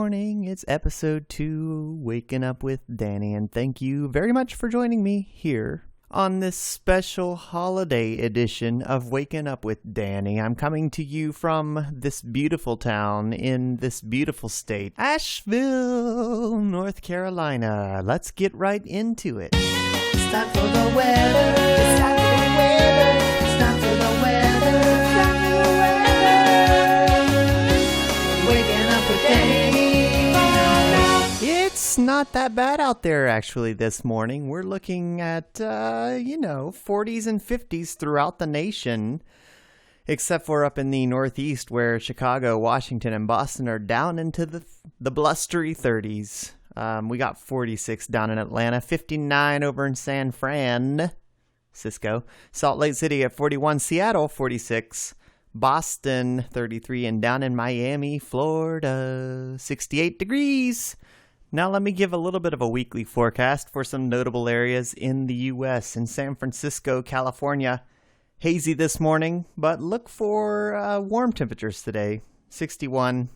morning. It's episode 2, Waking Up with Danny, and thank you very much for joining me here on this special holiday edition of Waking Up with Danny. I'm coming to you from this beautiful town in this beautiful state, Asheville, North Carolina. Let's get right into it. It's time for the weather. It's time for the weather. It's time for the weather. It's time for the weather. Waking up with Danny. It's not that bad out there, actually, this morning. We're looking at, 40s and 50s throughout the nation, except for up in the Northeast where Chicago, Washington, and Boston are down into the blustery 30s. We got 46 down in Atlanta, 59 over in San Francisco, Salt Lake City at 41, Seattle 46, Boston 33, and down in Miami, Florida, 68 degrees. Now let me give a little bit of a weekly forecast for some notable areas in the U.S. In San Francisco, California, hazy this morning, but look for warm temperatures today, 61.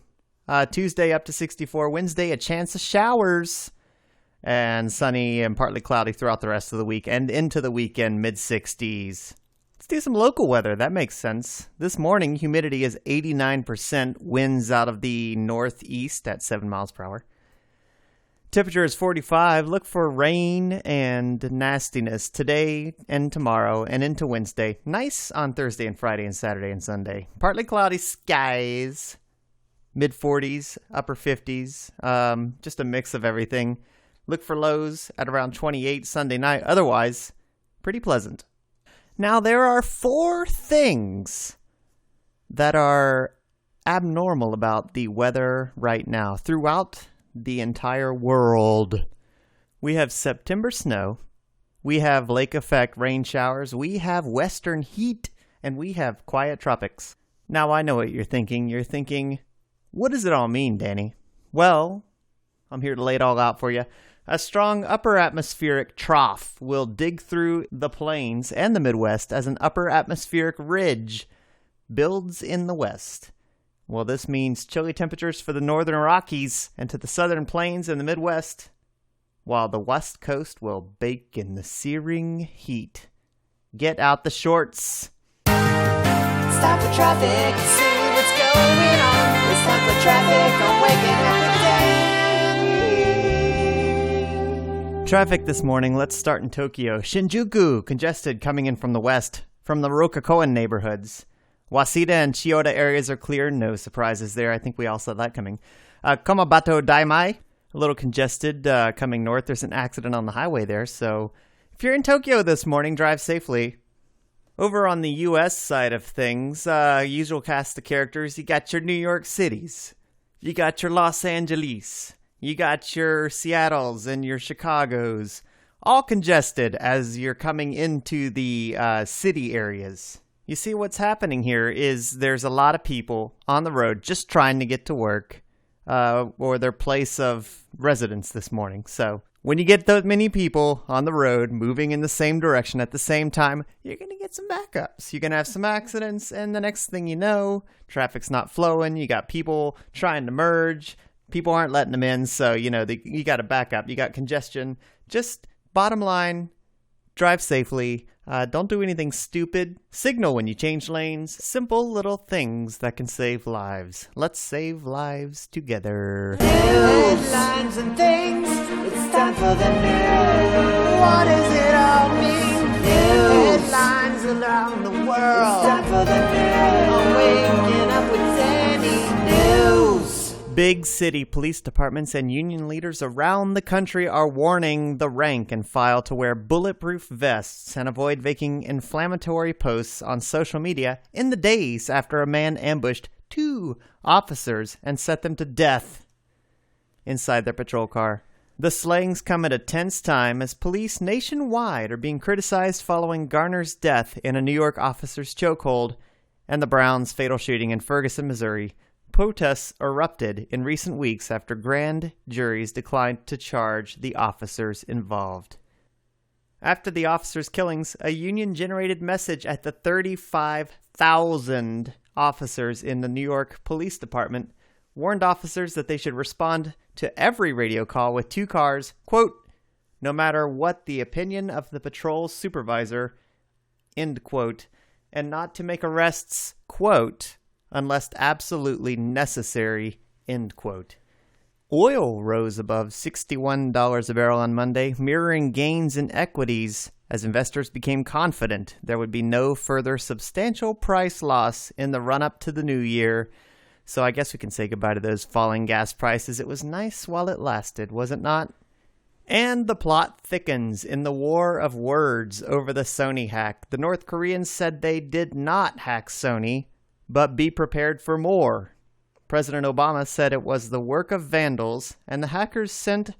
Tuesday up to 64. Wednesday, a chance of showers. And sunny and partly cloudy throughout the rest of the week and into the weekend, mid-60s. Let's do some local weather. That makes sense. This morning, humidity is 89%. Winds out of the northeast at 7 miles per hour. Temperature is 45. Look for rain and nastiness today and tomorrow and into Wednesday. Nice on Thursday and Friday and Saturday and Sunday. Partly cloudy skies. Mid-40s, upper 50s, just a mix of everything. Look for lows at around 28 Sunday night. Otherwise, pretty pleasant. Now, there are 4 things that are abnormal about the weather right now throughout the entire world. We have September snow. We have lake effect rain showers. We have western heat. And we have quiet tropics. Now, I know what you're thinking. You're thinking, what does it all mean, Danny? Well, I'm here to lay it all out for you. A strong upper atmospheric trough will dig through the plains and the Midwest as an upper atmospheric ridge builds in the west. Well, this means chilly temperatures for the northern Rockies and to the southern plains and the Midwest, while the west coast will bake in the searing heat. Get out the shorts. Stop the traffic and see what's going on. It's time for traffic on Waking Up with Danny. Traffic this morning, let's start in Tokyo. Shinjuku, congested coming in from the west, from the Rokukoen neighborhoods. Waseda and Chiyoda areas are clear, no surprises there. I think we all saw that coming. Komabato Daimai, a little congested coming north. There's an accident on the highway there, so if you're in Tokyo this morning, drive safely. Over on the U.S. side of things, usual cast of characters, you got your New York Cities, you got your Los Angeles, you got your Seattles and your Chicagos, all congested as you're coming into the city areas. You see, what's happening here is there's a lot of people on the road just trying to get to work or their place of residence this morning. So when you get that many people on the road moving in the same direction at the same time, you're going to get some backups. You're going to have some accidents, and the next thing you know, traffic's not flowing. You got people trying to merge. People aren't letting them in, so, you got a backup. You got congestion. Just bottom line, drive safely. Don't do anything stupid. Signal when you change lanes. Simple little things that can save lives. Let's save lives together. Headlines and things. It's time for the news. What does it all mean? News. Headlines around the world. It's time for the news. I'm waking up with Danny. News. Big city police departments and union leaders around the country are warning the rank and file to wear bulletproof vests and avoid making inflammatory posts on social media in the days after a man ambushed 2 officers and set them to death inside their patrol car. The slayings come at a tense time as police nationwide are being criticized following Garner's death in a New York officer's chokehold and the Browns' fatal shooting in Ferguson, Missouri. Protests erupted in recent weeks after grand juries declined to charge the officers involved. After the officers' killings, a union-generated message at the 35,000 officers in the New York Police Department warned officers that they should respond to every radio call with 2 cars, quote, no matter what the opinion of the patrol supervisor, end quote, and not to make arrests, quote, unless absolutely necessary, end quote. Oil rose above $61 a barrel on Monday, mirroring gains in equities as investors became confident there would be no further substantial price loss in the run-up to the new year. So I guess we can say goodbye to those falling gas prices. It was nice while it lasted, was it not? And the plot thickens in the war of words over the Sony hack. The North Koreans said they did not hack Sony, but be prepared for more. President Obama said it was the work of vandals, and the hackers sent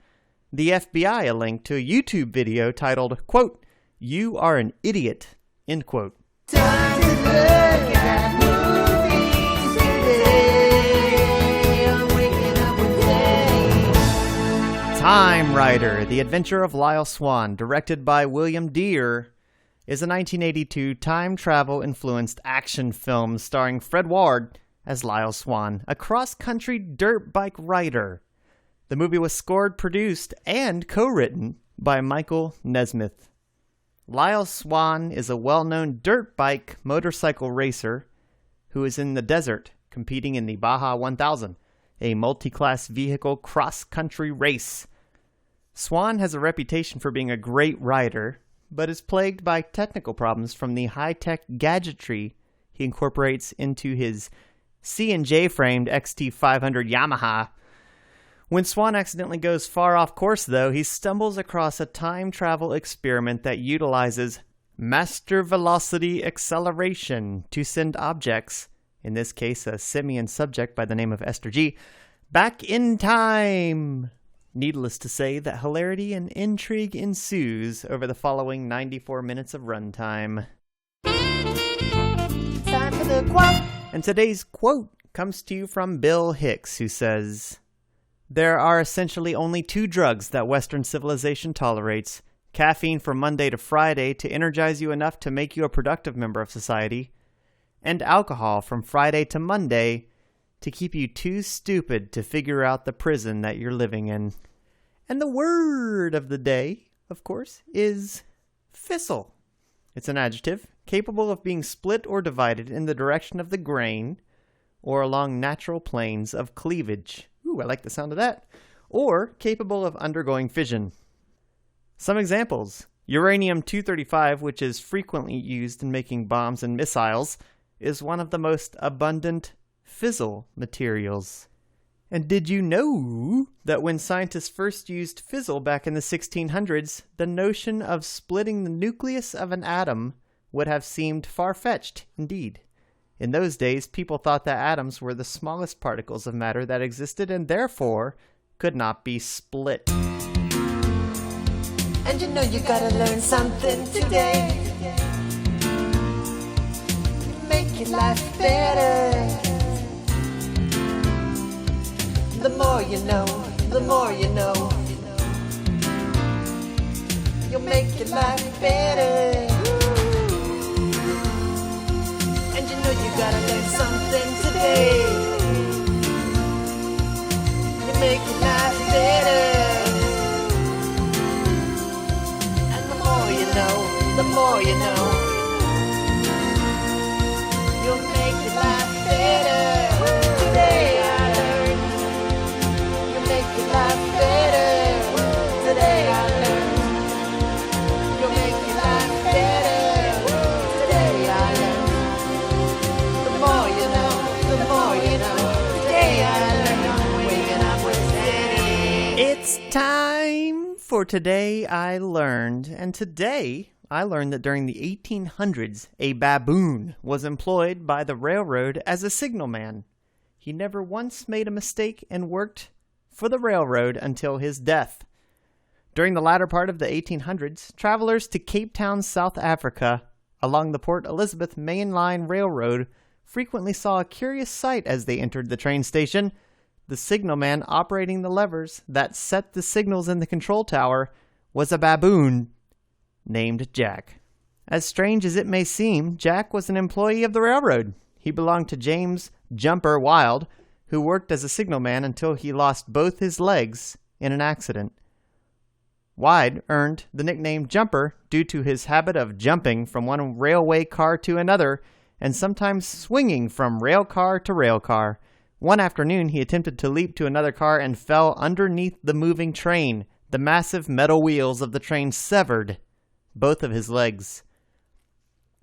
the FBI a link to a YouTube video titled, quote, "You are an idiot," end quote. Time to look at movies today. I'm waking up with day. Time Rider, The Adventure of Lyle Swan, directed by William Deere, is a 1982 time travel-influenced action film starring Fred Ward as Lyle Swan, a cross-country dirt bike rider. The movie was scored, produced, and co-written by Michael Nesmith. Lyle Swan is a well-known dirt bike motorcycle racer who is in the desert competing in the Baja 1000, a multi-class vehicle cross-country race. Swan has a reputation for being a great rider, but is plagued by technical problems from the high-tech gadgetry he incorporates into his C&J framed XT500 Yamaha. When Swan accidentally goes far off course, though, he stumbles across a time travel experiment that utilizes master velocity acceleration to send objects, in this case a simian subject by the name of Esther G, back in time. Needless to say that hilarity and intrigue ensues over the following 94 minutes of runtime. Time for the quote. And today's quote comes to you from Bill Hicks, who says, "There are essentially only 2 drugs that Western civilization tolerates: caffeine from Monday to Friday to energize you enough to make you a productive member of society, and alcohol from Friday to Monday to keep you too stupid to figure out the prison that you're living in." And the word of the day, of course, is fissile. It's an adjective capable of being split or divided in the direction of the grain or along natural planes of cleavage. Ooh, I like the sound of that. Or capable of undergoing fission. Some examples. Uranium-235, which is frequently used in making bombs and missiles, is one of the most abundant fissile materials. And did you know that when scientists first used fissile back in the 1600s, the notion of splitting the nucleus of an atom would have seemed far-fetched indeed? In those days, people thought that atoms were the smallest particles of matter that existed and therefore could not be split. And you know you gotta learn something today. Make your life better. The more you know, the more you know. You'll make your life better. And you know you gotta learn something today. You make your life better. And the more you know, the more you know. You'll make your life better. Today I learned. You'll make your life better. Today I learned. You'll make your life better. Today I learned. The more you know, the more you know. Today I learned. I'm waking up with Danny. It's time for Today I Learned. And today I learned that during the 1800s, a baboon was employed by the railroad as a signalman. He never once made a mistake and worked for the railroad until his death. During the latter part of the 1800s, travelers to Cape Town, South Africa, along the Port Elizabeth Main Line Railroad, frequently saw a curious sight as they entered the train station. The signalman operating the levers that set the signals in the control tower was a baboon named Jack. As strange as it may seem, Jack was an employee of the railroad. He belonged to James Jumper Wild, who worked as a signalman until he lost both his legs in an accident. Wide earned the nickname Jumper due to his habit of jumping from one railway car to another and sometimes swinging from rail car to rail car. One afternoon, he attempted to leap to another car and fell underneath the moving train. The massive metal wheels of the train severed both of his legs.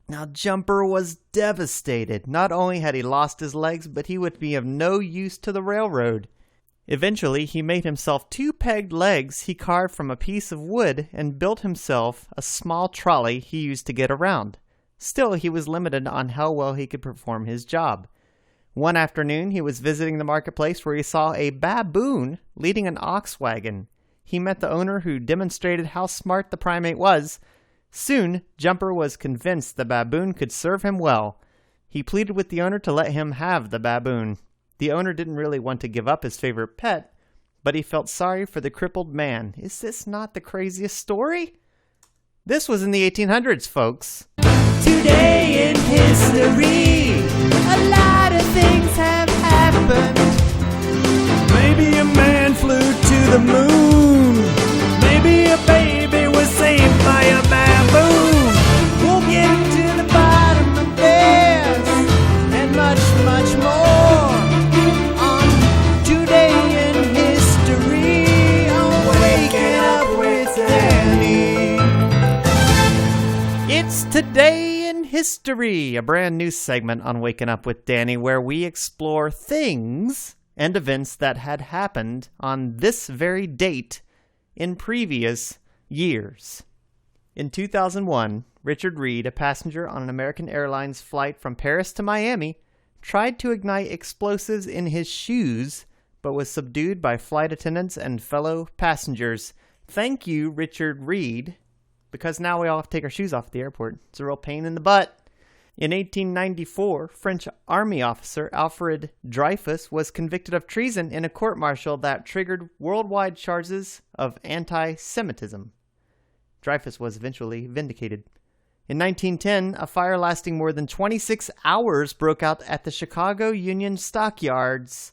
Now, Jumper was devastated. Not only had he lost his legs, but he would be of no use to the railroad. Eventually, he made himself 2 pegged legs he carved from a piece of wood and built himself a small trolley he used to get around. Still, he was limited on how well he could perform his job. One afternoon, he was visiting the marketplace where he saw a baboon leading an ox wagon. He met the owner, who demonstrated how smart the primate was. Soon, Jumper was convinced the baboon could serve him well. He pleaded with the owner to let him have the baboon. The owner didn't really want to give up his favorite pet, but he felt sorry for the crippled man. Is this not the craziest story? This was in the 1800s, folks. Today in history, a lot of things have happened. Maybe a man flew to the moon. Maybe a baby was saved by a baboon. We'll get to the bottom of this and much, much more on Today in History on Waking Up with Danny. It's Today in History, a brand new segment on Waking Up with Danny where we explore things and events that had happened on this very date in previous years. In 2001, Richard Reed, a passenger on an American Airlines flight from Paris to Miami, tried to ignite explosives in his shoes, but was subdued by flight attendants and fellow passengers. Thank you, Richard Reed, because now we all have to take our shoes off at the airport. It's a real pain in the butt. In 1894, French Army officer Alfred Dreyfus was convicted of treason in a court-martial that triggered worldwide charges of anti-Semitism. Dreyfus was eventually vindicated. In 1910, a fire lasting more than 26 hours broke out at the Chicago Union Stockyards.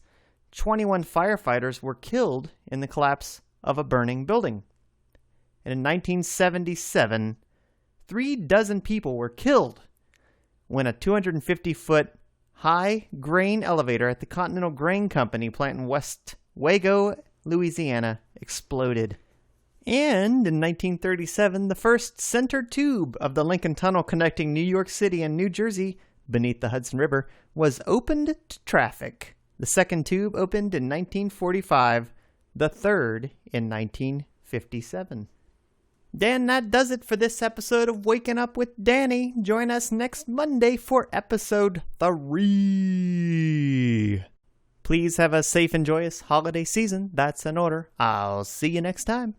21 firefighters were killed in the collapse of a burning building. And in 1977, 36 people were killed when a 250-foot high grain elevator at the Continental Grain Company plant in West Wago, Louisiana, exploded. And in 1937, the first center tube of the Lincoln Tunnel connecting New York City and New Jersey beneath the Hudson River was opened to traffic. The second tube opened in 1945, the third in 1957. Dan, that does it for this episode of Waking Up with Danny. Join us next Monday for episode 3. Please have a safe and joyous holiday season. That's an order. I'll see you next time.